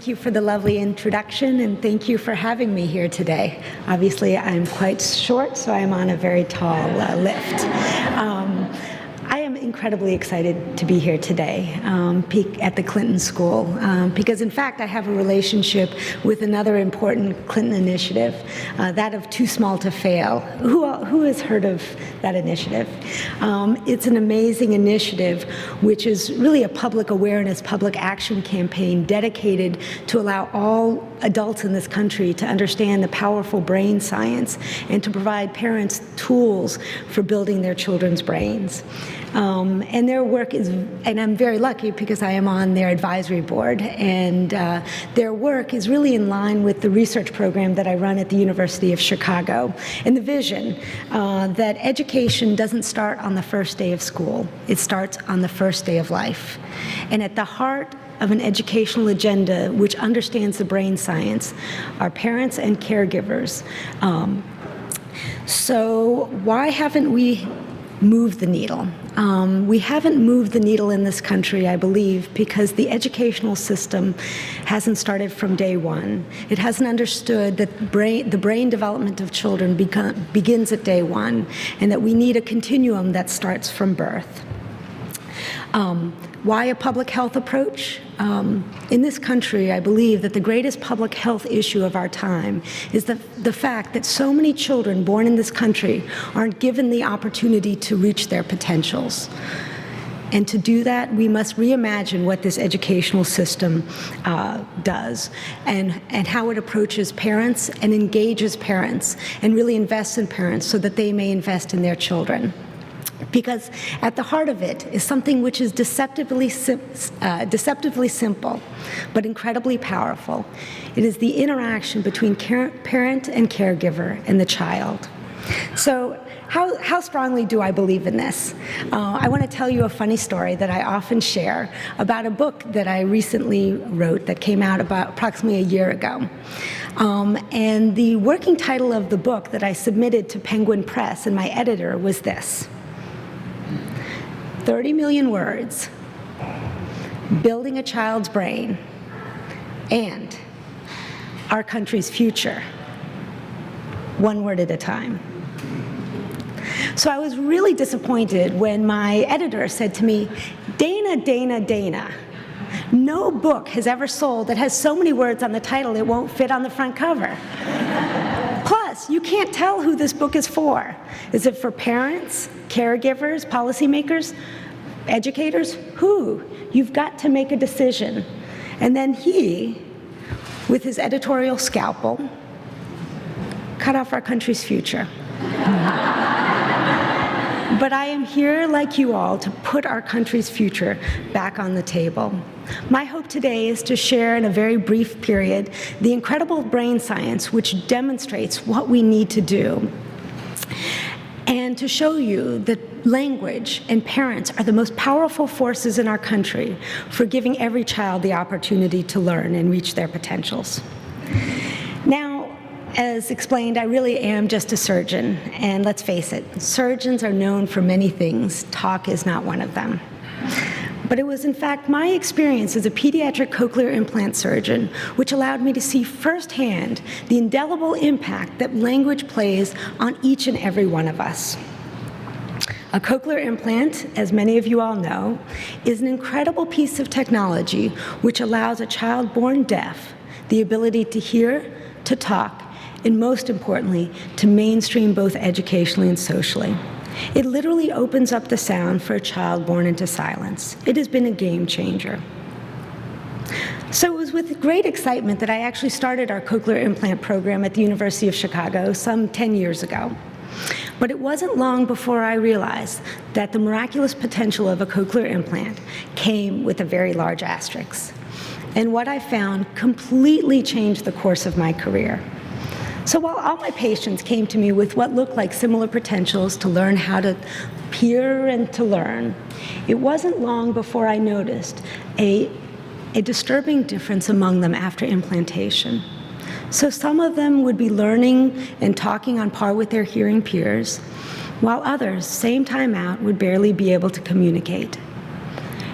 thank you for the lovely introduction, and thank you for having me here today. Obviously, I'm quite short, so I'm on a very tall lift. I am incredibly excited to be here today at the Clinton School because, in fact, I have a relationship with another important Clinton initiative, that of Too Small to Fail. Who has heard of that initiative? It's an amazing initiative which is really a public awareness, public action campaign dedicated to allow all adults in this country to understand the powerful brain science and to provide parents tools for building their children's brains. And their work is, and I'm very lucky because I am on their advisory board, and their work is really in line with the research program that I run at the University of Chicago, and the vision that education doesn't start on the first day of school, it starts on the first day of life. And at the heart of an educational agenda which understands the brain science are parents and caregivers. So why haven't we moved the needle? We haven't moved the needle in this country, I believe, because the educational system hasn't started from day one. It hasn't understood that the brain development of children begins at day one, and that we need a continuum that starts from birth. Why a public health approach? In this country, I believe that the greatest public health issue of our time is the fact that so many children born in this country aren't given the opportunity to reach their potentials. And to do that, we must reimagine what this educational system does and how it approaches parents and engages parents and really invests in parents so that they may invest in their children. Because at the heart of it is something which is deceptively simple, but incredibly powerful. It is the interaction between parent and caregiver and the child. So how strongly do I believe in this? I want to tell you a funny story that I often share about a book that I recently wrote that came out about approximately a year ago. And the working title of the book that I submitted to Penguin Press and my editor was this: 30 million words, building a child's brain, and our country's future, one word at a time. So I was really disappointed when my editor said to me, Dana, no book has ever sold that has so many words on the title it won't fit on the front cover. Plus, you can't tell who this book is for. Is it for parents, caregivers, policymakers, educators? Who? You've got to make a decision. And then he, with his editorial scalpel, cut off our country's future. But I am here, like you all, to put our country's future back on the table. My hope today is to share in a very brief period the incredible brain science which demonstrates what we need to do, and to show you that language and parents are the most powerful forces in our country for giving every child the opportunity to learn and reach their potentials. Now, as explained, I really am just a surgeon, and let's face it, surgeons are known for many things. Talk is not one of them. But it was, in fact, my experience as a pediatric cochlear implant surgeon which allowed me to see firsthand the indelible impact that language plays on each and every one of us. A cochlear implant, as many of you all know, is an incredible piece of technology which allows a child born deaf the ability to hear, to talk, and most importantly, to mainstream both educationally and socially. It literally opens up the sound for a child born into silence. It has been a game changer. So it was with great excitement that I actually started our cochlear implant program at the University of Chicago some 10 years ago. But it wasn't long before I realized that the miraculous potential of a cochlear implant came with a very large asterisk. And what I found completely changed the course of my career. So while all my patients came to me with what looked like similar potentials to learn how to hear and to learn, it wasn't long before I noticed a disturbing difference among them after implantation. So some of them would be learning and talking on par with their hearing peers, while others, same time out, would barely be able to communicate.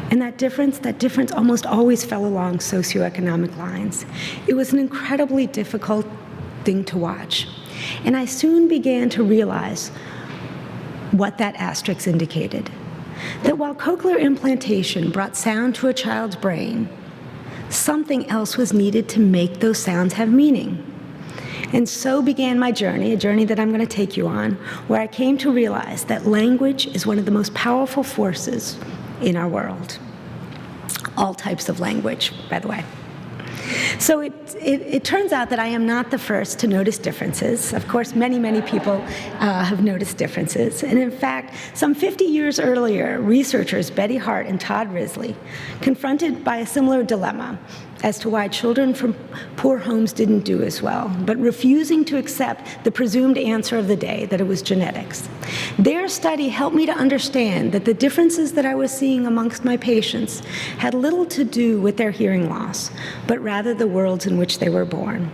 And that difference almost always fell along socioeconomic lines. It was an incredibly difficult thing to watch. And I soon began to realize what that asterisk indicated. That while cochlear implantation brought sound to a child's brain, something else was needed to make those sounds have meaning. And so began my journey, a journey that I'm going to take you on, where I came to realize that language is one of the most powerful forces in our world. All types of language, by the way. So it turns out that I am not the first to notice differences. Of course, many people have noticed differences. And in fact, some 50 years earlier, researchers Betty Hart and Todd Risley, confronted by a similar dilemma as to why children from poor homes didn't do as well, but refusing to accept the presumed answer of the day, that it was genetics. Their study helped me to understand that the differences that I was seeing amongst my patients had little to do with their hearing loss, but rather the worlds in which they were born.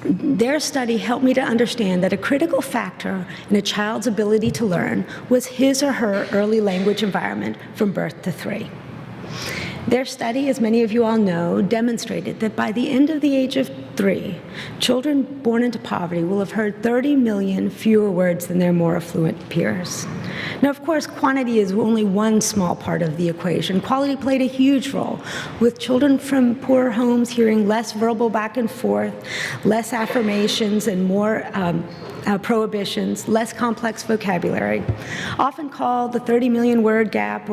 Their study helped me to understand that a critical factor in a child's ability to learn was his or her early language environment from birth to 3. Their study, as many of you all know, demonstrated that by the end of the age of 3, children born into poverty will have heard 30 million fewer words than their more affluent peers. Now, of course, quantity is only one small part of the equation. Quality played a huge role, with children from poor homes hearing less verbal back and forth, less affirmations, and more prohibitions, less complex vocabulary, often called the 30 million word gap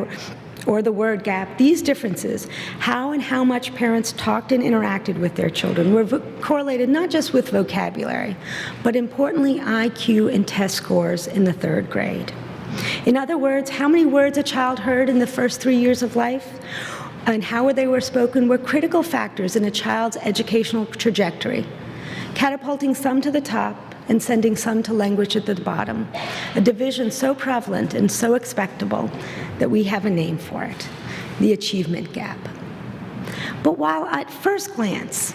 or the word gap. These differences, how and how much parents talked and interacted with their children, were correlated not just with vocabulary, but importantly, IQ and test scores in the 3rd grade. In other words, how many words a child heard in the first 3 years of life and how they were spoken were critical factors in a child's educational trajectory, catapulting some to the top and sending some to language at the bottom, a division so prevalent and so expectable that we have a name for it, the achievement gap. But while at first glance,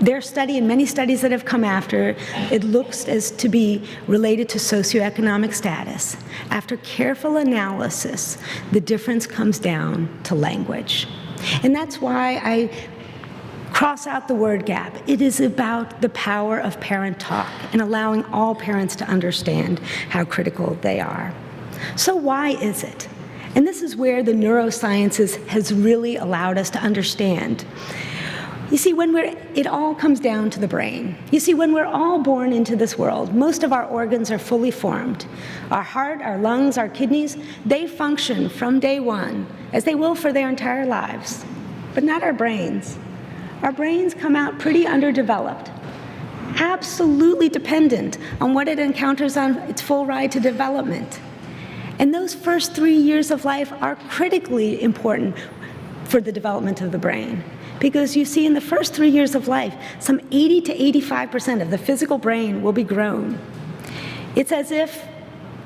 their study and many studies that have come after, it looks as to be related to socioeconomic status, after careful analysis, the difference comes down to language. And that's why I cross out the word gap. It is about the power of parent talk and allowing all parents to understand how critical they are. So why is it? And this is where the neurosciences has really allowed us to understand. You see, it all comes down to the brain. You see, when we're all born into this world, most of our organs are fully formed. Our heart, our lungs, our kidneys, they function from day one, as they will for their entire lives, but not our brains. Our brains come out pretty underdeveloped, absolutely dependent on what it encounters on its full ride to development. And those first 3 years of life are critically important for the development of the brain. Because you see, in the first 3 years of life, some 80 to 85% of the physical brain will be grown. It's as if,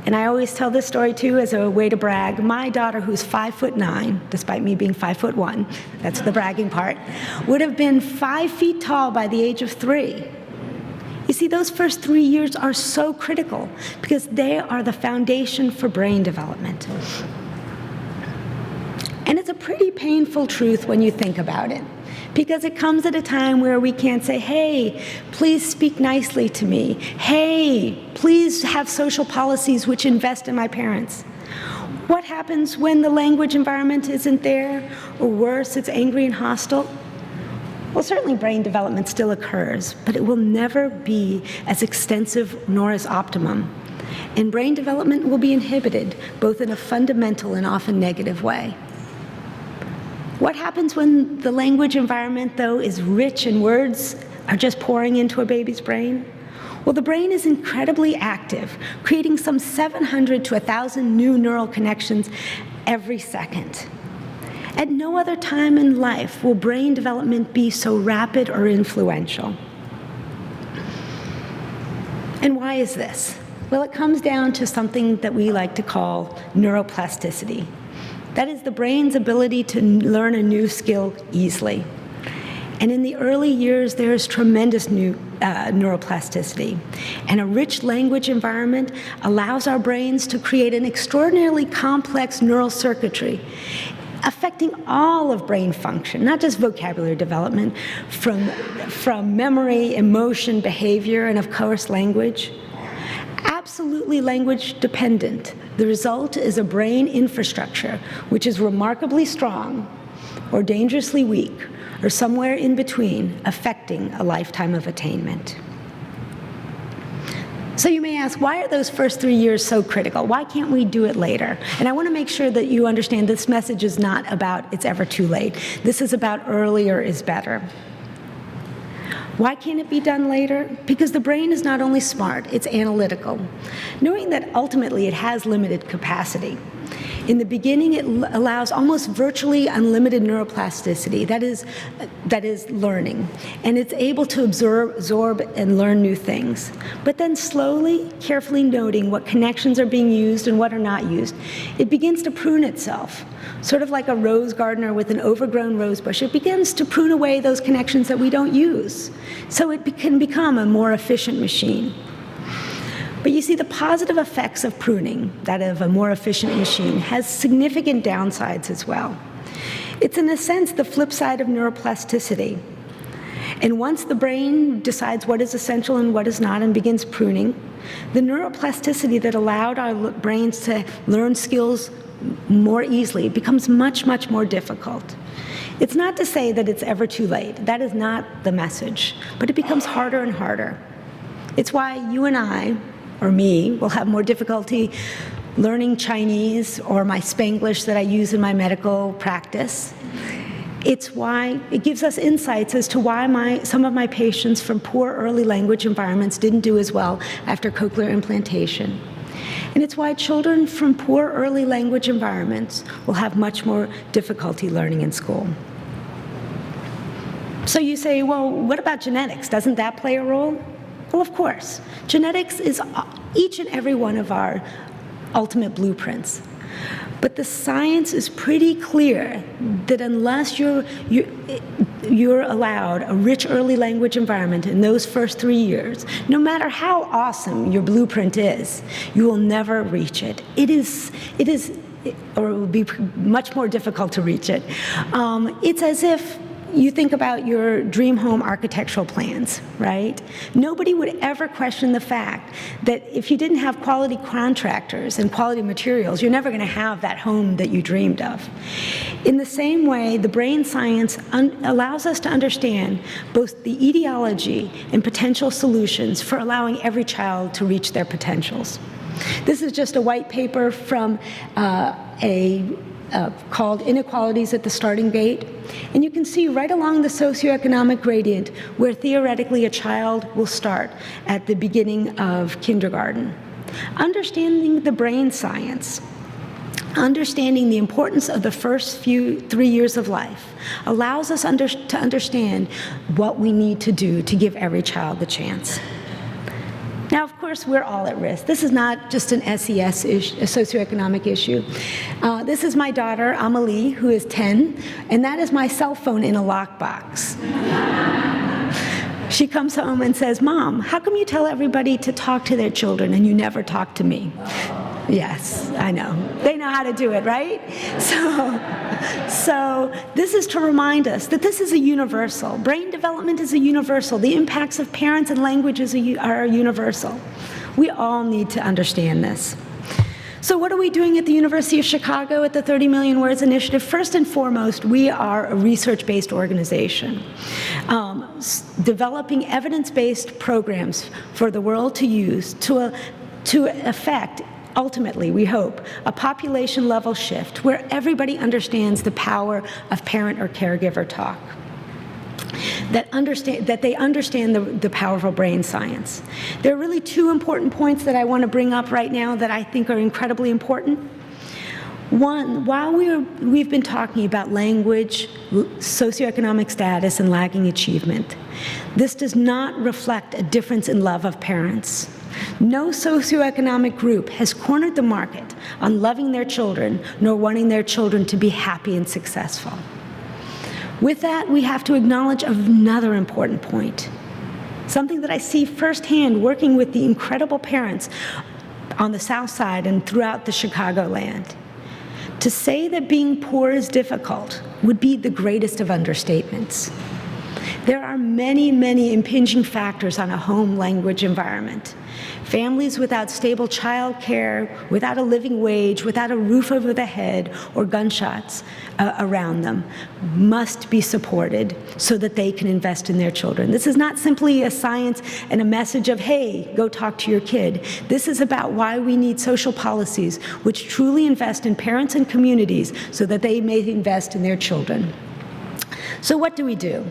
and I always tell this story too as a way to brag, my daughter, who's 5'9", despite me being 5'1", that's the bragging part, would have been 5 feet tall by the age of 3. You see, those first 3 years are so critical because they are the foundation for brain development. And it's a pretty painful truth when you think about it, because it comes at a time where we can't say, hey, please speak nicely to me. Hey, please have social policies which invest in my parents. What happens when the language environment isn't there, or worse, it's angry and hostile? Well, certainly brain development still occurs, but it will never be as extensive nor as optimum. And brain development will be inhibited, both in a fundamental and often negative way. What happens when the language environment, though, is rich and words are just pouring into a baby's brain? Well, the brain is incredibly active, creating some 700 to 1,000 new neural connections every second. At no other time in life will brain development be so rapid or influential. And why is this? Well, it comes down to something that we like to call neuroplasticity. That is the brain's ability to learn a new skill easily. And in the early years, there is tremendous neuroplasticity. And a rich language environment allows our brains to create an extraordinarily complex neural circuitry, affecting all of brain function, not just vocabulary development, from memory, emotion, behavior, and of course, language. Absolutely language dependent. The result is a brain infrastructure which is remarkably strong or dangerously weak or somewhere in between, affecting a lifetime of attainment. So you may ask, why are those first 3 years so critical? Why can't we do it later? And I want to make sure that you understand this message is not about it's ever too late. This is about earlier is better. Why can't it be done later? Because the brain is not only smart, it's analytical, knowing that ultimately it has limited capacity. In the beginning, it allows almost virtually unlimited neuroplasticity, that is learning, and it's able to absorb and learn new things. But then slowly, carefully noting what connections are being used and what are not used, it begins to prune itself. Sort of like a rose gardener with an overgrown rose bush, it begins to prune away those connections that we don't use, so it can become a more efficient machine. But you see, the positive effects of pruning, that of a more efficient machine, has significant downsides as well. It's in a sense the flip side of neuroplasticity. And once the brain decides what is essential and what is not and begins pruning, the neuroplasticity that allowed our brains to learn skills more easily becomes much, much more difficult. It's not to say that it's ever too late. That is not the message. But it becomes harder and harder. It's why you and I, or me, will have more difficulty learning Chinese or my Spanglish that I use in my medical practice. It's why it gives us insights as to why some of my patients from poor early language environments didn't do as well after cochlear implantation. And it's why children from poor early language environments will have much more difficulty learning in school. So you say, well, what about genetics? Doesn't that play a role? Well, of course. Genetics is each and every one of our ultimate blueprints. But the science is pretty clear that unless you're allowed a rich early language environment in those first 3 years, no matter how awesome your blueprint is, you will never reach it. Or it will be much more difficult to reach it. It's as if you think about your dream home architectural plans, right? Nobody would ever question the fact that if you didn't have quality contractors and quality materials, you're never going to have that home that you dreamed of. In the same way, the brain science allows us to understand both the etiology and potential solutions for allowing every child to reach their potentials. This is just a white paper from called Inequalities at the Starting Gate. And you can see right along the socioeconomic gradient where theoretically a child will start at the beginning of kindergarten. Understanding the brain science, understanding the importance of the first 3 years of life allows us to understand what we need to do to give every child the chance. Now, of course, we're all at risk. This is not just an SES issue, a socioeconomic issue. This is my daughter, Amelie, who is 10, and that is my cell phone in a lockbox. She comes home and says, "Mom, how come you tell everybody to talk to their children and you never talk to me?" Yes, I know. They know how to do it, right? So this is to remind us that this is a universal. Brain development is a universal. The impacts of parents and languages are universal. We all need to understand this. So what are we doing at the University of Chicago at the 30 Million Words Initiative? First and foremost, we are a research-based organization, developing evidence-based programs for the world to use to affect, ultimately, we hope, a population-level shift where everybody understands the power of parent or caregiver talk, that they understand the powerful brain science. There are really two important points that I want to bring up right now that I think are incredibly important. One, while we've been talking about language, socioeconomic status, and lagging achievement, this does not reflect a difference in love of parents. No socioeconomic group has cornered the market on loving their children nor wanting their children to be happy and successful. With that, we have to acknowledge another important point, something that I see firsthand working with the incredible parents on the South Side and throughout the Chicagoland. To say that being poor is difficult would be the greatest of understatements. There are many, many impinging factors on a home language environment. Families without stable child care, without a living wage, without a roof over the head or gunshots around them must be supported so that they can invest in their children. This is not simply a science and a message of, hey, go talk to your kid. This is about why we need social policies which truly invest in parents and communities so that they may invest in their children. So what do?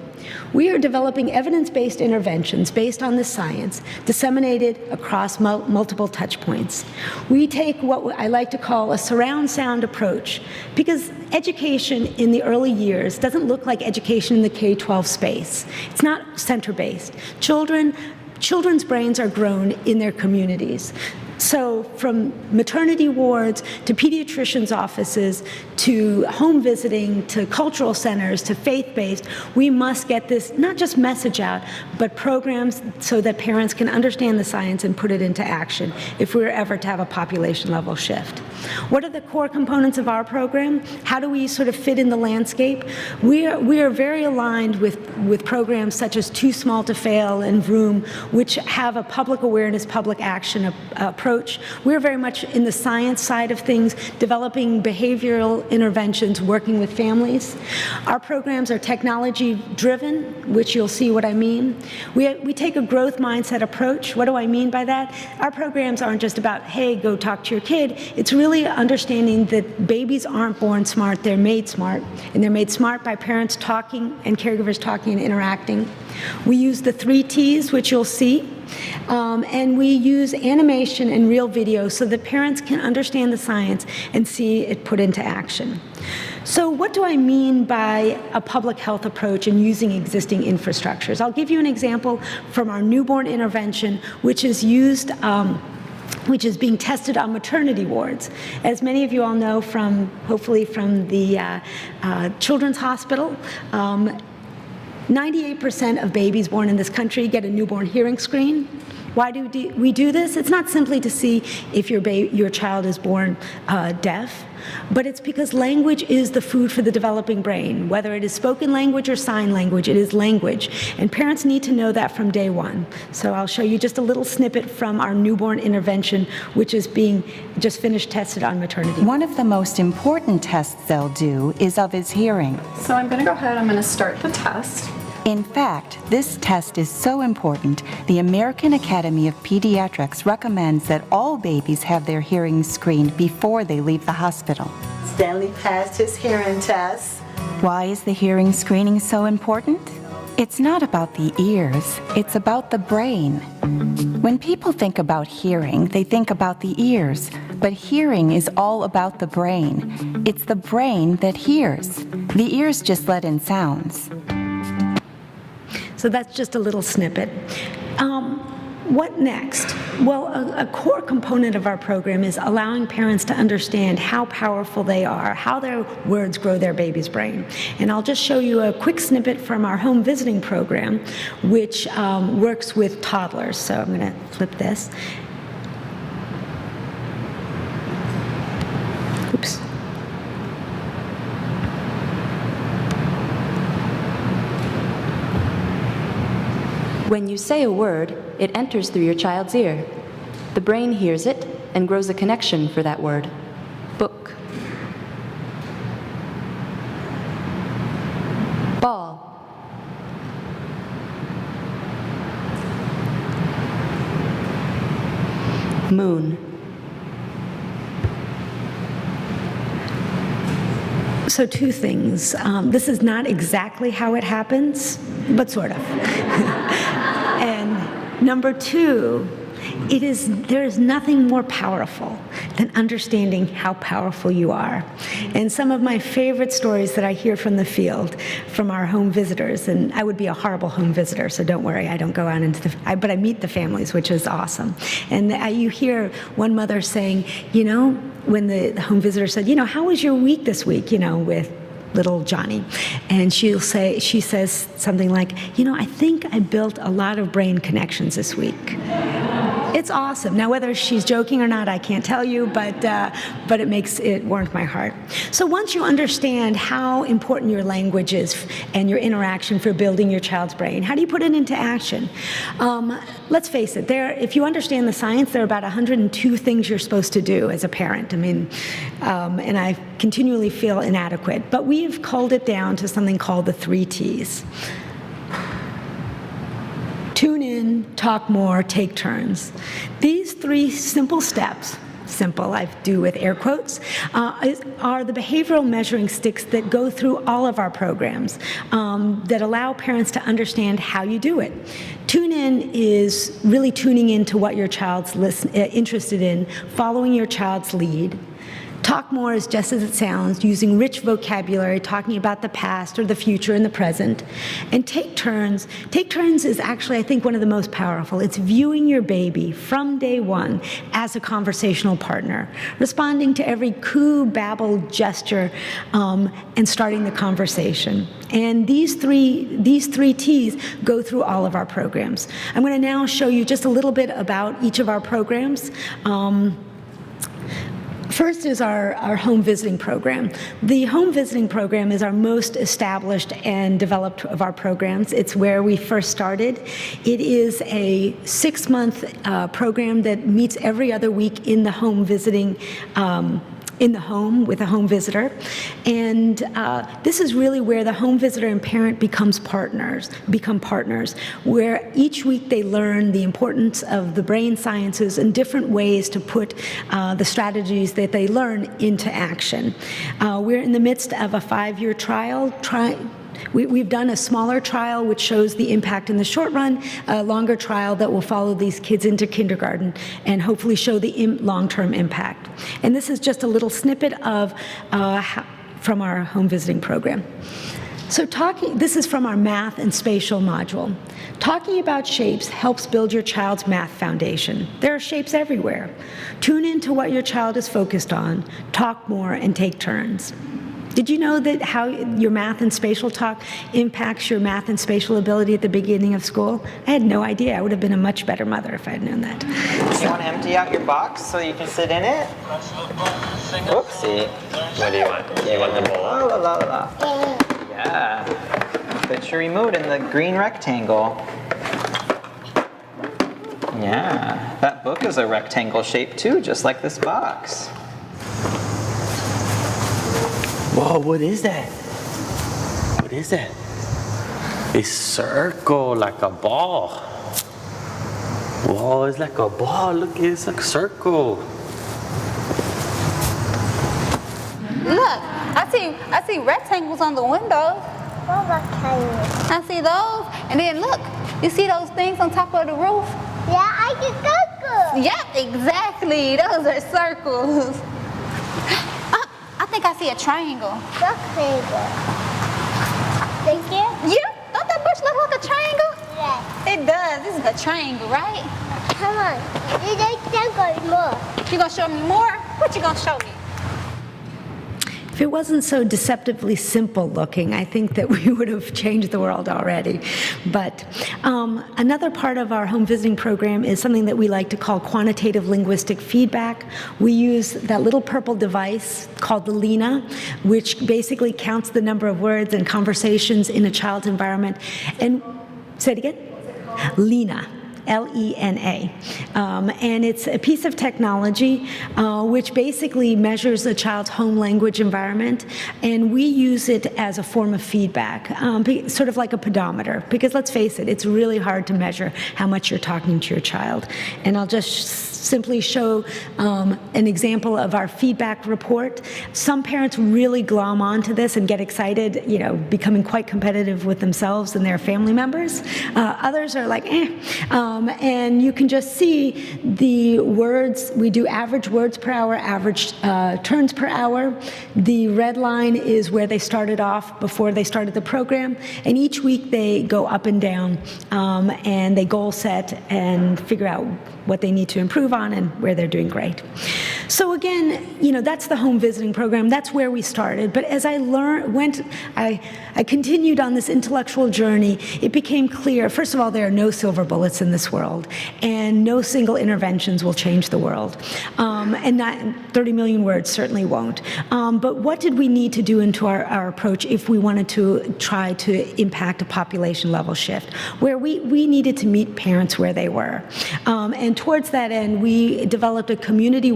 We are developing evidence-based interventions based on this science, disseminated across multiple touch points. We take what I like to call a surround sound approach, because education in the early years doesn't look like education in the K-12 space. It's not center-based. Children's brains are grown in their communities. So from maternity wards to pediatricians' offices to home visiting to cultural centers to faith-based, we must get this not just message out, but programs so that parents can understand the science and put it into action if we're ever to have a population level shift. What are the core components of our program? How do we sort of fit in the landscape? We are very aligned with programs such as Too Small to Fail and Vroom, which have a public awareness, public action approach. We're very much in the science side of things, developing behavioral interventions, working with families. Our programs are technology-driven, which you'll see what I mean. We take a growth mindset approach. What do I mean by that? Our programs aren't just about, hey, go talk to your kid. It's really understanding that babies aren't born smart, they're made smart. And they're made smart by parents talking and caregivers talking and interacting. We use the 3 T's, which you'll see. And we use animation and real video so that parents can understand the science and see it put into action. So what do I mean by a public health approach and using existing infrastructures? I'll give you an example from our newborn intervention, which is used which is being tested on maternity wards. As many of you all know hopefully from the Children's Hospital, 98% of babies born in this country get a newborn hearing screen. Why do we do this? It's not simply to see if your child is born deaf, but it's because language is the food for the developing brain. Whether it is spoken language or sign language, it is language. And parents need to know that from day one. So I'll show you just a little snippet from our newborn intervention, which is being just finished tested on maternity. One of the most important tests they'll do is of his hearing. So I'm going to go ahead, I'm going to start the test. In fact, this test is so important, the American Academy of Pediatrics recommends that all babies have their hearing screened before they leave the hospital. Stanley passed his hearing test. Why is the hearing screening so important? It's not about the ears, it's about the brain. When people think about hearing, they think about the ears, but hearing is all about the brain. It's the brain that hears. The ears just let in sounds. So that's just a little snippet. What next? Well, a core component of our program is allowing parents to understand how powerful they are, how their words grow their baby's brain. And I'll just show you a quick snippet from our home visiting program, which works with toddlers. So I'm going to flip this. Oops. When you say a word, it enters through your child's ear. The brain hears it and grows a connection for that word. Book. Ball. Moon. So 2 things. This is not exactly how it happens, but sort of. And number 2, there is nothing more powerful than understanding how powerful you are. And some of my favorite stories that I hear from the field, from our home visitors, and I would be a horrible home visitor, so don't worry, I don't go out into but I meet the families, which is awesome. And you hear one mother saying, when the home visitor said, how was your week this week, with little Johnny. And she says something like, I think I built a lot of brain connections this week. It's awesome. Now, whether she's joking or not, I can't tell you, but it warmed my heart. So once you understand how important your language is and your interaction for building your child's brain, how do you put it into action? Let's face it, if you understand the science, there are about 102 things you're supposed to do as a parent. And I continually feel inadequate. But we've culled it down to something called the 3 T's. Tune in, talk more, take turns. These 3 simple steps, simple I do with air quotes, are the behavioral measuring sticks that go through all of our programs that allow parents to understand how you do it. Tune in is really tuning into what your child's interested in, following your child's lead. Talk more is just as it sounds, using rich vocabulary, talking about the past or the future and the present. And take turns. Take turns is actually, I think, one of the most powerful. It's viewing your baby from day one as a conversational partner, responding to every coo, babble, gesture, and starting the conversation. And these three T's go through all of our programs. I'm going to now show you just a little bit about each of our programs. First is our home visiting program. The home visiting program is our most established and developed of our programs. It's where we first started. It is a 6-month program that meets every other week in the home visiting in the home with a home visitor. And this is really where the home visitor and parent become partners, where each week they learn the importance of the brain sciences and different ways to put the strategies that they learn into action. We're in the midst of a 5-year trial. We've done a smaller trial which shows the impact in the short run, a longer trial that will follow these kids into kindergarten and hopefully show the long-term impact. And this is just a little snippet of from our home visiting program. So this is from our math and spatial module. Talking about shapes helps build your child's math foundation. There are shapes everywhere. Tune into what your child is focused on, talk more, and take turns. Did you know that how your math and spatial talk impacts your math and spatial ability at the beginning of school? I had no idea. I would have been a much better mother if I had known that. You want to empty out your box so you can sit in it? Whoopsie. What do you want? You want the bowl? La, la, la. Yeah. Put your remote in the green rectangle. Yeah. That book is a rectangle shape too, just like this box. Whoa, what is that? What is that? It's circle like a ball. Whoa, it's like a ball. Look, it's like a circle. Look, I see rectangles on the windows. What rectangles? I see those. And then look, you see those things on top of the roof? Yeah, I can circle. Yep, exactly. Those are circles. I think I see a triangle. Rectangle. Thank you? Yeah, don't that bush look like a triangle? Yes. It does. This is a triangle, right? Come on. You don't more. You gonna show me more? What you gonna show me? If it wasn't so deceptively simple looking, I think that we would have changed the world already. But another part of our home visiting program is something that we like to call quantitative linguistic feedback. We use that little purple device called the Lena, which basically counts the number of words and conversations in a child's environment. And say it again? Lena. L-E-N-A. And it's a piece of technology which basically measures a child's home language environment, and we use it as a form of feedback, sort of like a pedometer, because let's face it, it's really hard to measure how much you're talking to your child. And I'll just simply show an example of our feedback report. Some parents really glom onto this and get excited, becoming quite competitive with themselves and their family members. Others are like, and you can just see the words. We do average words per hour, average turns per hour. The red line is where they started off before they started the program, and each week they go up and down, and they goal set and figure out what they need to improve on and where they're doing great. So again, that's the home visiting program. That's where we started. But as I I continued on this intellectual journey, it became clear, first of all, there are no silver bullets in this world, and no single interventions will change the world. And not 30 million words certainly won't. But what did we need to do into our approach if we wanted to try to impact a population level shift, where we needed to meet parents where they were. And towards that end, we developed a community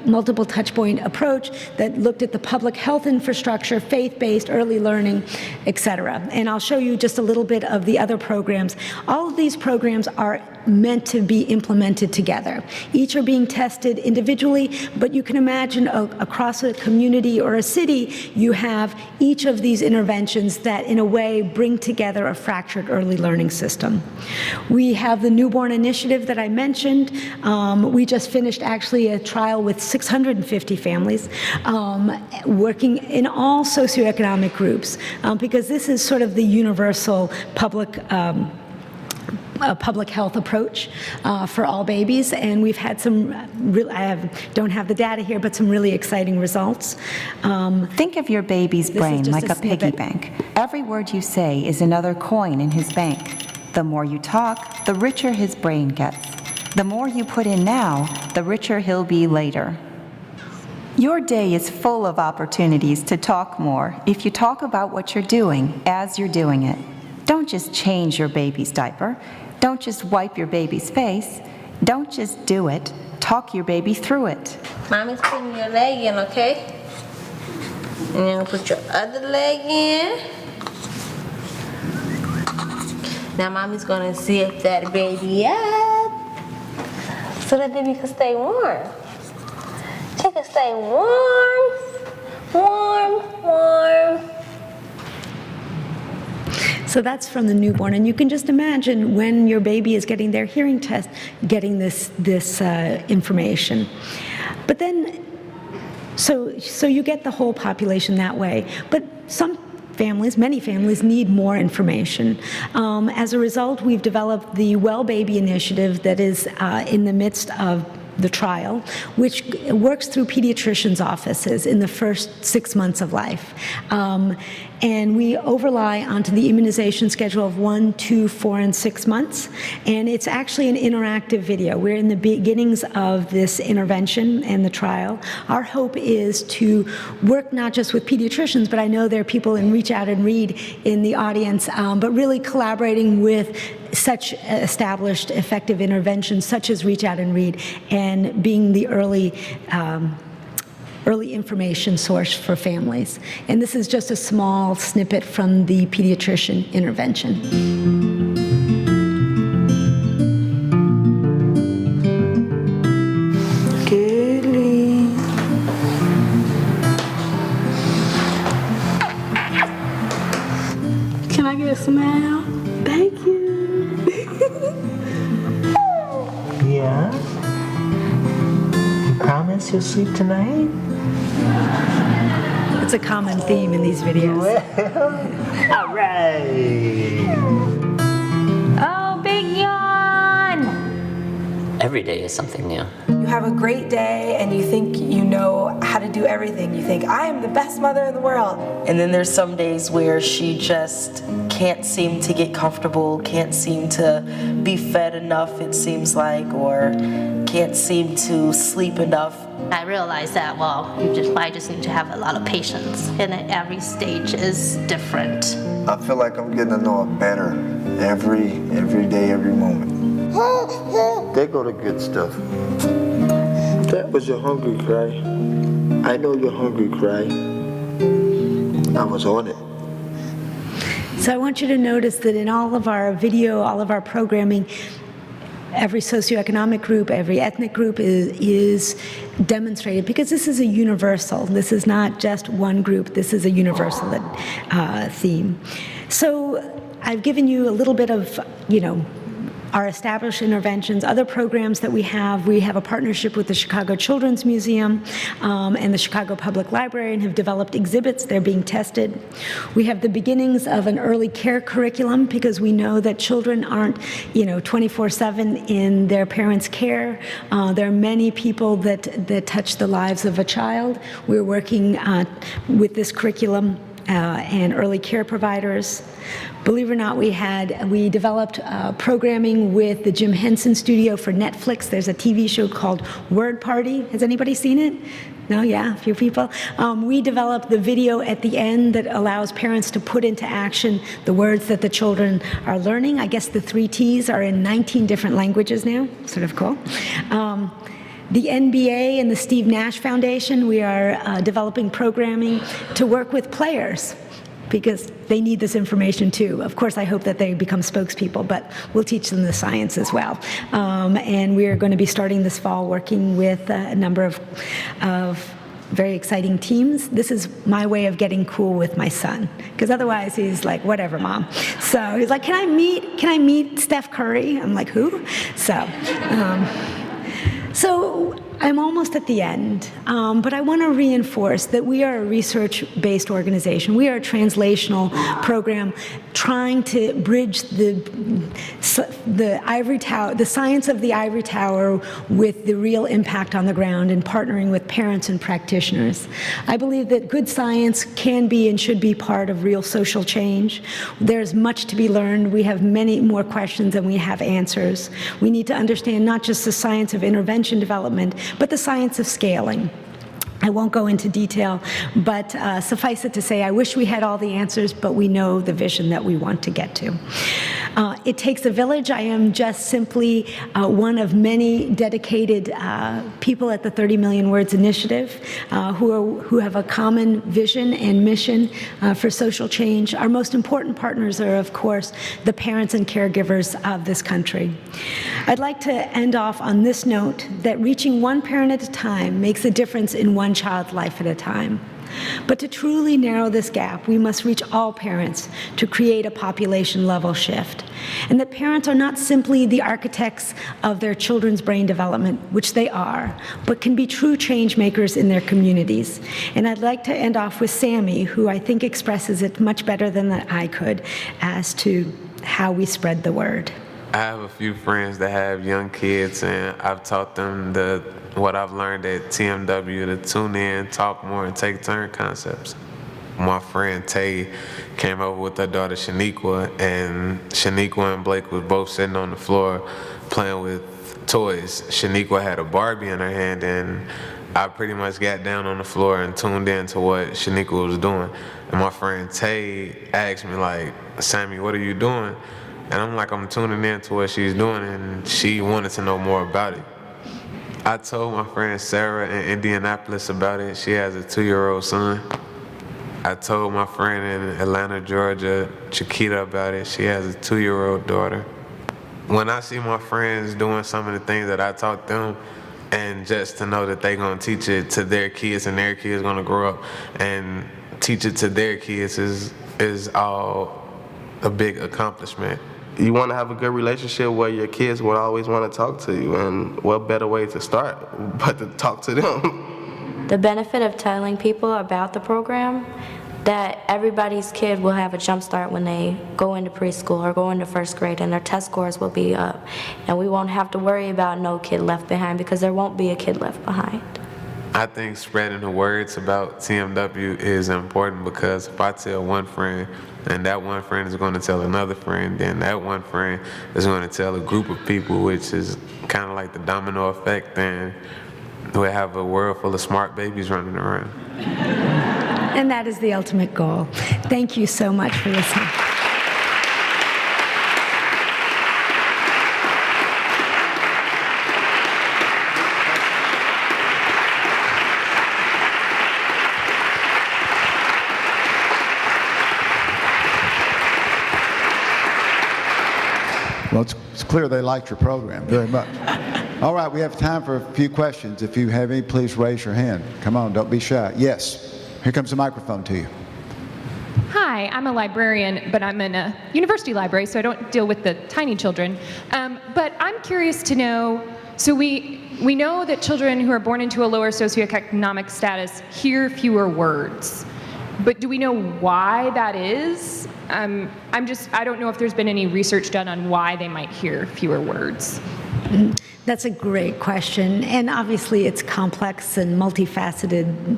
multiple touchpoint approach that looked at the public health infrastructure, faith-based, early learning, et cetera. And I'll show you just a little bit of the other programs. All of these programs are meant to be implemented together. Each are being tested individually, but you can imagine across a community or a city, you have each of these interventions that in a way bring together a fractured early learning system. We have the newborn initiative that I mentioned. We just finished actually a trial with 650 families working in all socioeconomic groups because this is sort of the universal public health approach for all babies, and we've had some don't have the data here, but some really exciting results. Think of your baby's brain like a piggy bank. Every word you say is another coin in his bank. The more you talk, the richer his brain gets. The more you put in now, the richer he'll be later. Your day is full of opportunities to talk more if you talk about what you're doing as you're doing it. Don't just change your baby's diaper. Don't just wipe your baby's face. Don't just do it. Talk your baby through it. Mommy's putting your leg in, okay? And you're gonna put your other leg in. Now mommy's gonna zip that baby up so that baby can stay warm. She can stay warm, warm, warm. So that's from the newborn, and you can just imagine when your baby is getting their hearing test, getting this information. But then, so you get the whole population that way. But many families need more information. As a result, we've developed the Well Baby Initiative that is in the midst of the trial, which works through pediatricians' offices in the first 6 months of life. And we overlie onto the immunization schedule of 1, 2, 4, and 6 months. And it's actually an interactive video. We're in the beginnings of this intervention and the trial. Our hope is to work not just with pediatricians, but I know there are people in Reach Out and Read in the audience, but really collaborating with such established effective interventions such as Reach Out and Read and being the early information source for families. And this is just a small snippet from the pediatrician intervention. Kelly. Can I get a smile? Thank you. Yeah? You promise you'll sleep tonight? It's a common theme in these videos. All right. Oh, big yawn! Every day is something new. You have a great day and you think you know how to do everything. You think, I am the best mother in the world. And then there's some days where she just can't seem to get comfortable, can't seem to be fed enough, it seems like, or can't seem to sleep enough. I realized that, I just need to have a lot of patience, and that every stage is different. I feel like I'm getting to know her better every day, every moment. There go the good stuff. That was your hungry cry. I know your hungry cry. I was on it. So I want you to notice that in all of our video, all of our programming, every socioeconomic group, every ethnic group is demonstrated because this is a universal. This is not just one group. This is a universal theme. So I've given you a little bit of, our established interventions, other programs that we have a partnership with the Chicago Children's Museum and the Chicago Public Library and have developed exhibits. They're being tested. We have the beginnings of an early care curriculum because we know that children aren't, 24/7 in their parents' care. There are many people that touch the lives of a child. We're working with this curriculum and early care providers. Believe it or not, we developed programming with the Jim Henson Studio for Netflix. There's a TV show called Word Party. Has anybody seen it? No, yeah, a few people. We developed the video at the end that allows parents to put into action the words that the children are learning. I guess the 3 T's are in 19 different languages now. Sort of cool. The NBA and the Steve Nash Foundation, we are developing programming to work with players because they need this information too. Of course, I hope that they become spokespeople, but we'll teach them the science as well. And we are going to be starting this fall working with a number of very exciting teams. This is my way of getting cool with my son, because otherwise he's like, whatever, Mom. So he's like, can I meet Steph Curry? I'm like, who? So I'm almost at the end, but I want to reinforce that we are a research-based organization. We are a translational program trying to bridge the ivory tower, the science of the ivory tower with the real impact on the ground and partnering with parents and practitioners. I believe that good science can be and should be part of real social change. There's much to be learned. We have many more questions than we have answers. We need to understand not just the science of intervention development, but the science of scaling. I won't go into detail, but suffice it to say, I wish we had all the answers, but we know the vision that we want to get to. It takes a village. I am just simply one of many dedicated people at the 30 Million Words Initiative who have a common vision and mission for social change. Our most important partners are, of course, the parents and caregivers of this country. I'd like to end off on this note that reaching one parent at a time makes a difference in one child's life at a time. But to truly narrow this gap, we must reach all parents to create a population-level shift. And that parents are not simply the architects of their children's brain development, which they are, but can be true change makers in their communities. And I'd like to end off with Sammy, who I think expresses it much better than I could as to how we spread the word. I have a few friends that have young kids, and I've taught them what I've learned at TMW, to tune in, talk more, and take turn concepts. My friend Tay came over with her daughter Shaniqua, and Shaniqua and Blake was both sitting on the floor playing with toys. Shaniqua had a Barbie in her hand, and I pretty much got down on the floor and tuned in to what Shaniqua was doing. And my friend Tay asked me, like, Sammy, what are you doing? And I'm like, I'm tuning in to what she's doing, and she wanted to know more about it. I told my friend Sarah in Indianapolis about it. She has a 2-year-old son. I told my friend in Atlanta, Georgia, Chiquita, about it. She has a 2-year-old daughter. When I see my friends doing some of the things that I taught them, and just to know that they're gonna teach it to their kids and their kids gonna grow up and teach it to their kids is all a big accomplishment. You want to have a good relationship where your kids will always want to talk to you, and what better way to start but to talk to them. The benefit of telling people about the program, that everybody's kid will have a jump start when they go into preschool or go into first grade, and their test scores will be up. And we won't have to worry about no kid left behind, because there won't be a kid left behind. I think spreading the words about TMW is important, because if I tell one friend, and that one friend is going to tell another friend, then that one friend is going to tell a group of people, which is kind of like the domino effect, and we'll have a world full of smart babies running around. And that is the ultimate goal. Thank you so much for listening. Well, it's clear they liked your program very much. All right, we have time for a few questions. If you have any, please raise your hand. Come on, don't be shy. Yes, here comes the microphone to you. Hi. hi, I'm a librarian, but I'm in a university library, so I don't deal with the tiny children. But I'm curious to know, so we know that children who are born into a lower socioeconomic status hear fewer words. But do we know why that is? I don't know if there's been any research done on why they might hear fewer words. That's a great question, and obviously it's complex and multifaceted.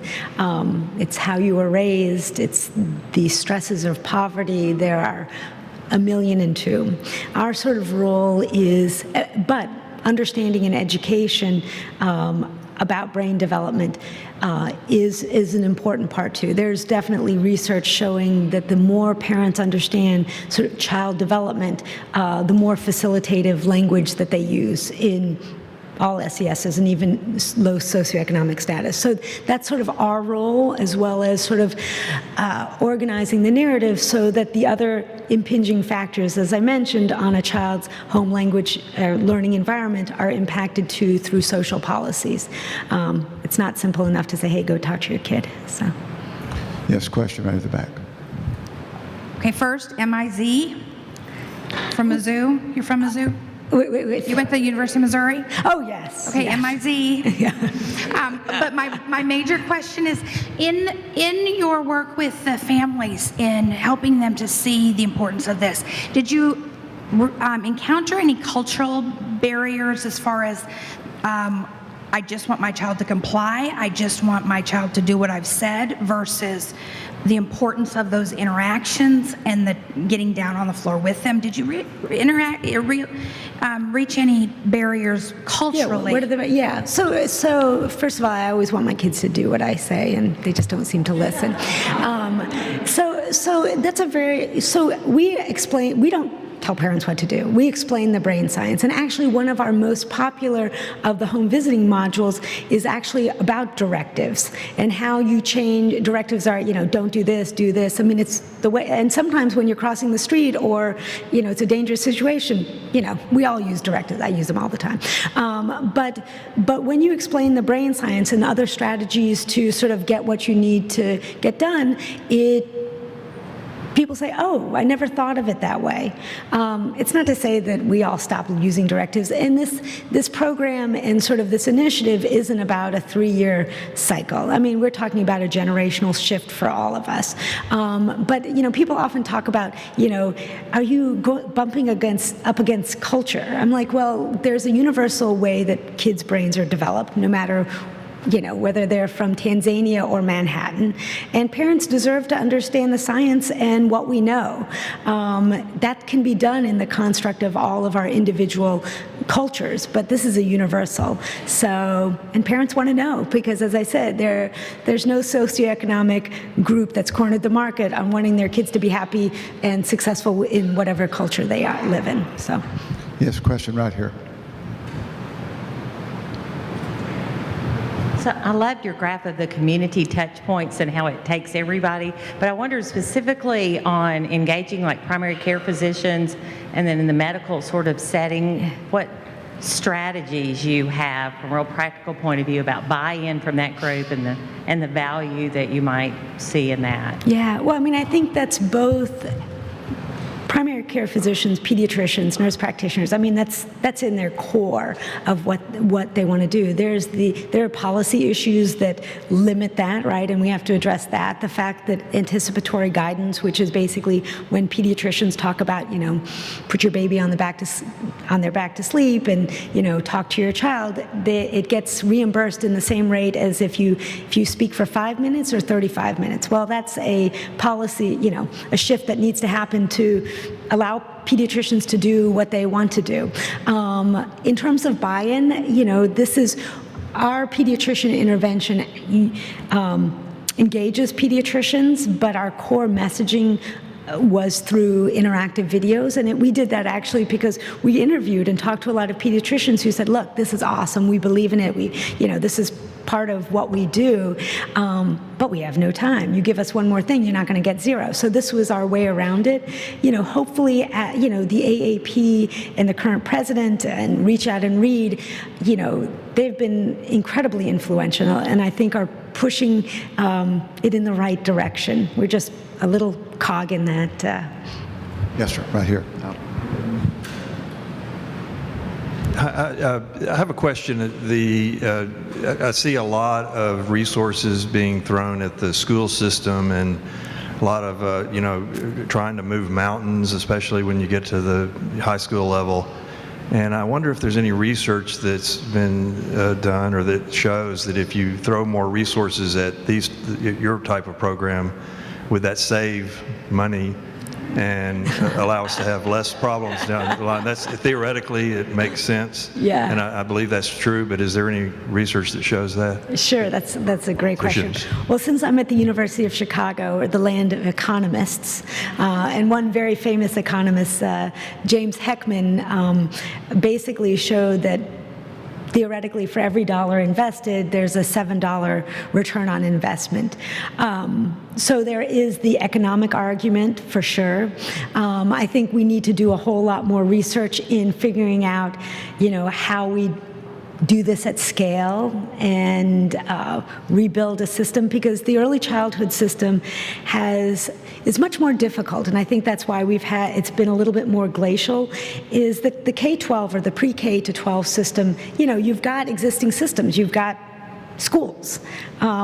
It's how you were raised, it's the stresses of poverty. There are a million and two. Our sort of role is, but understanding and education about brain development is an important part too. There's definitely research showing that the more parents understand sort of child development, the more facilitative language that they use in all SESs and even low socioeconomic status. So that's sort of our role, as well as sort of organizing the narrative so that the other impinging factors, as I mentioned, on a child's home language learning environment are impacted too through social policies. It's not simple enough to say, hey, go talk to your kid. So. Yes, question right at the back. Okay, first, M-I-Z from Mizzou. You're from Mizzou? Wait. You went to the University of Missouri? Oh, yes. Okay, yes. M-I-Z. Yeah. But my major question is, in your work with the families in helping them to see the importance of this, did you encounter any cultural barriers as far as, I just want my child to comply, I just want my child to do what I've said, versus the importance of those interactions and the getting down on the floor with them? Did you reach any barriers culturally? Yeah. So first of all, I always want my kids to do what I say, and they just don't seem to listen. So that's we don't tell parents what to do. We explain the brain science. And actually, one of our most popular of the home visiting modules is actually about directives and how you change. Directives are, don't do this, do this. I mean, it's the way, and sometimes when you're crossing the street or, it's a dangerous situation, we all use directives. I use them all the time. But when you explain the brain science and other strategies to sort of get what you need to get done, people say, oh, I never thought of it that way. It's not to say that we all stop using directives. And this program and sort of this initiative isn't about a 3-year cycle. I mean, we're talking about a generational shift for all of us. But people often talk about, are you bumping up against culture? I'm like, well, there's a universal way that kids' brains are developed, no matter whether they're from Tanzania or Manhattan. And parents deserve to understand the science and what we know. That can be done in the construct of all of our individual cultures, but this is a universal. So, and parents want to know, because as I said, there's no socioeconomic group that's cornered the market on wanting their kids to be happy and successful in whatever culture they live in. So. Yes, question right here. So I loved your graph of the community touch points and how it takes everybody, but I wondered specifically on engaging like primary care physicians and then in the medical sort of setting, what strategies you have from a real practical point of view about buy-in from that group and the value that you might see in that. Yeah, well, I mean, I think that's both primary care physicians, pediatricians, nurse practitioners. I mean, that's in their core of what they want to do. There are policy issues that limit that, right? And we have to address that. The fact that anticipatory guidance, which is basically when pediatricians talk about, put your baby on their back to sleep and, talk to your child, it gets reimbursed in the same rate as if you speak for 5 minutes or 35 minutes. Well, that's a policy, a shift that needs to happen to allow pediatricians to do what they want to do. In terms of buy-in, this is our pediatrician intervention engages pediatricians, but our core messaging was through interactive videos, and we did that actually because we interviewed and talked to a lot of pediatricians who said, look, this is awesome, we believe in it, this is part of what we do, but we have no time. You give us one more thing, you're not going to get zero. So this was our way around it. Hopefully, the AAP and the current president and Reach Out and Read, they've been incredibly influential, and I think are pushing it in the right direction. We're just a little cog in that. Yes, sir, right here. I have a question. I see a lot of resources being thrown at the school system, and a lot of trying to move mountains, especially when you get to the high school level. And I wonder if there's any research that's been done or that shows that if you throw more resources at your type of program, would that save money and allow us to have less problems down the line? That's theoretically, it makes sense. Yeah. And I believe that's true, but is there any research that shows that? Sure, that's a great question. Well, since I'm at the University of Chicago, or the land of economists, and one very famous economist, James Heckman, basically showed that theoretically, for every dollar invested, there's a $7 return on investment. So there is the economic argument for sure. I think we need to do a whole lot more research in figuring out, how we do this at scale and rebuild a system, because the early childhood system is much more difficult, and I think that's why it's been a little bit more glacial, is that the K-12 or the pre-K to 12 system, you've got existing systems, you've got schools,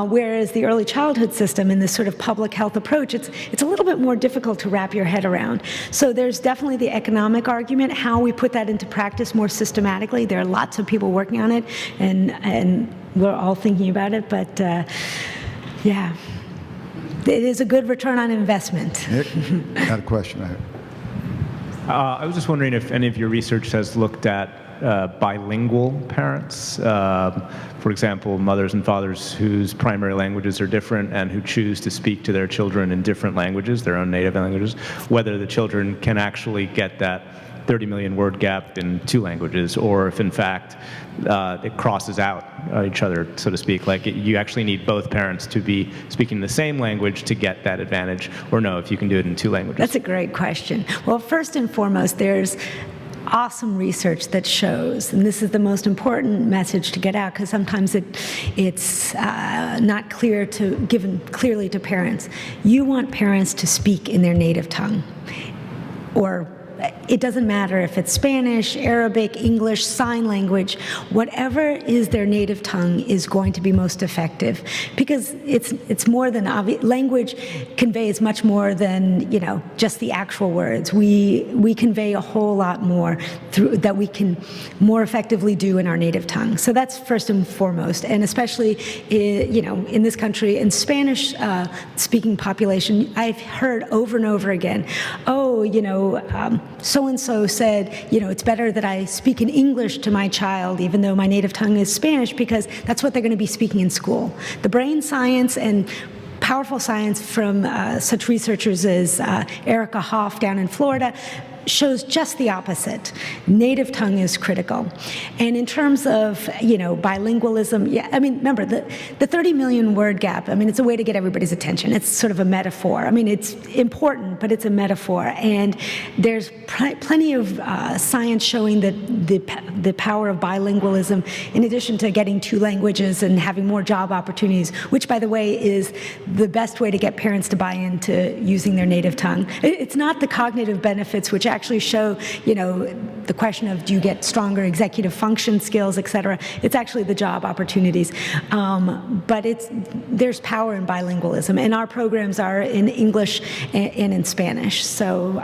whereas the early childhood system and this sort of public health approach, it's a little bit more difficult to wrap your head around. So there's definitely the economic argument, how we put that into practice more systematically. There are lots of people working on it, and we're all thinking about it, but yeah, it is a good return on investment. Nick, got a question right here. I was just wondering if any of your research has looked at bilingual parents, for example, mothers and fathers whose primary languages are different and who choose to speak to their children in different languages, their own native languages, whether the children can actually get that 30 million word gap in 2 languages, or if in fact it crosses out each other, so to speak, like you actually need both parents to be speaking the same language to get that advantage, or no, if you can do it in 2 languages. That's a great question. Well, first and foremost, there's awesome research that shows, and this is the most important message to get out, because sometimes it's not given clearly to parents. You want parents to speak in their native tongue, or it doesn't matter if it's Spanish, Arabic, English, sign language, whatever is their native tongue is going to be most effective, because it's more than obvious. Language conveys much more than just the actual words. We convey a whole lot more that we can more effectively do in our native tongue. So that's first and foremost, and especially in this country, in Spanish speaking population, I've heard over and over again, so-and-so said, it's better that I speak in English to my child, even though my native tongue is Spanish, because that's what they're going to be speaking in school. The brain science and powerful science from such researchers as Erica Hoff down in Florida shows just the opposite. Native tongue is critical. And in terms of, bilingualism, remember, the 30 million word gap, it's a way to get everybody's attention. It's sort of a metaphor. It's important, but it's a metaphor. And there's plenty of science showing that the power of bilingualism, in addition to getting 2 languages and having more job opportunities, which, by the way, is the best way to get parents to buy into using their native tongue. It's not the cognitive benefits, which actually show, the question of do you get stronger executive function skills, et cetera. It's actually the job opportunities. But there's power in bilingualism, and our programs are in English and in Spanish. So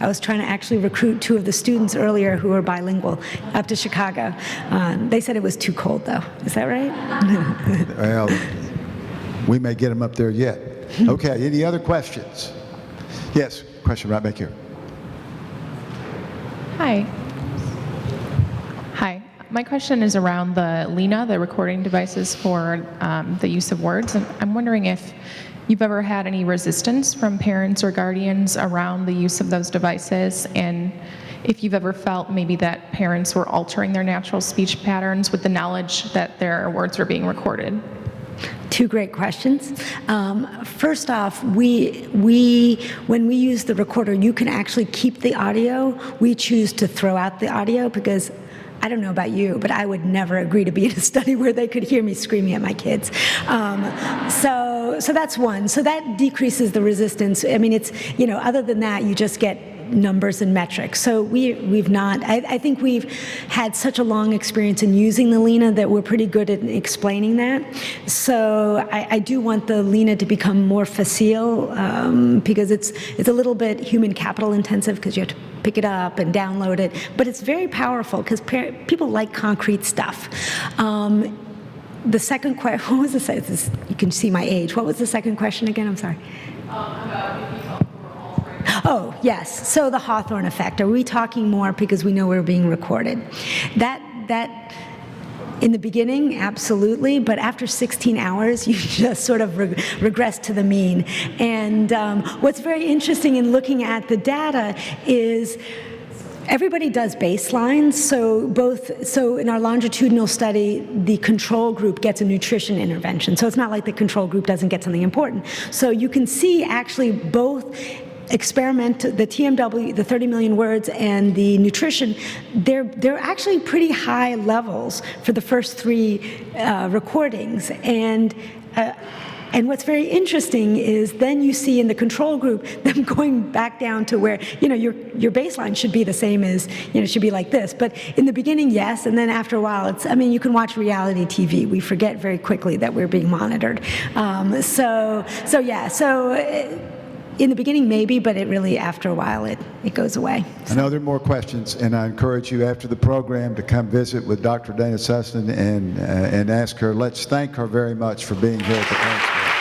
I was trying to actually recruit 2 of the students earlier who are bilingual up to Chicago. They said it was too cold, though. Is that right? Well, we may get them up there yet. Okay, any other questions? Yes, question right back here. Hi. My question is around the Lena, the recording devices for the use of words. And I'm wondering if you've ever had any resistance from parents or guardians around the use of those devices, and if you've ever felt maybe that parents were altering their natural speech patterns with the knowledge that their words were being recorded. 2 great questions. First off, when we use the recorder, you can actually keep the audio. We choose to throw out the audio because I don't know about you, but I would never agree to be in a study where they could hear me screaming at my kids. So that's one. So that decreases the resistance. I mean, it's, other than that, you just get numbers and metrics. So we've not, I think we've had such a long experience in using the Lena that we're pretty good at explaining that. So I do want the Lena to become more facile because it's a little bit human capital intensive because you have to pick it up and download it. But it's very powerful because people like concrete stuff. The second question, what was the second? You can see my age. What was the second question again? I'm sorry. Oh, yes. So the Hawthorne effect. Are we talking more because we know we're being recorded? That in the beginning, absolutely, but after 16 hours, you just sort of regress to the mean. And what's very interesting in looking at the data is everybody does baselines, so in our longitudinal study, the control group gets a nutrition intervention. So it's not like the control group doesn't get something important. So you can see actually both experiment, the TMW, the 30 million words, and the nutrition, they're actually pretty high levels for the first 3 recordings. And what's very interesting is then you see in the control group them going back down to where, your baseline should be the same as, should be like this. But in the beginning, yes, and then after a while, you can watch reality TV. We forget very quickly that we're being monitored. In the beginning, maybe, but it really, after a while, it goes away. I know there are more questions, and I encourage you after the program to come visit with Dr. Dana Suskind and ask her. Let's thank her very much for being here at the conference.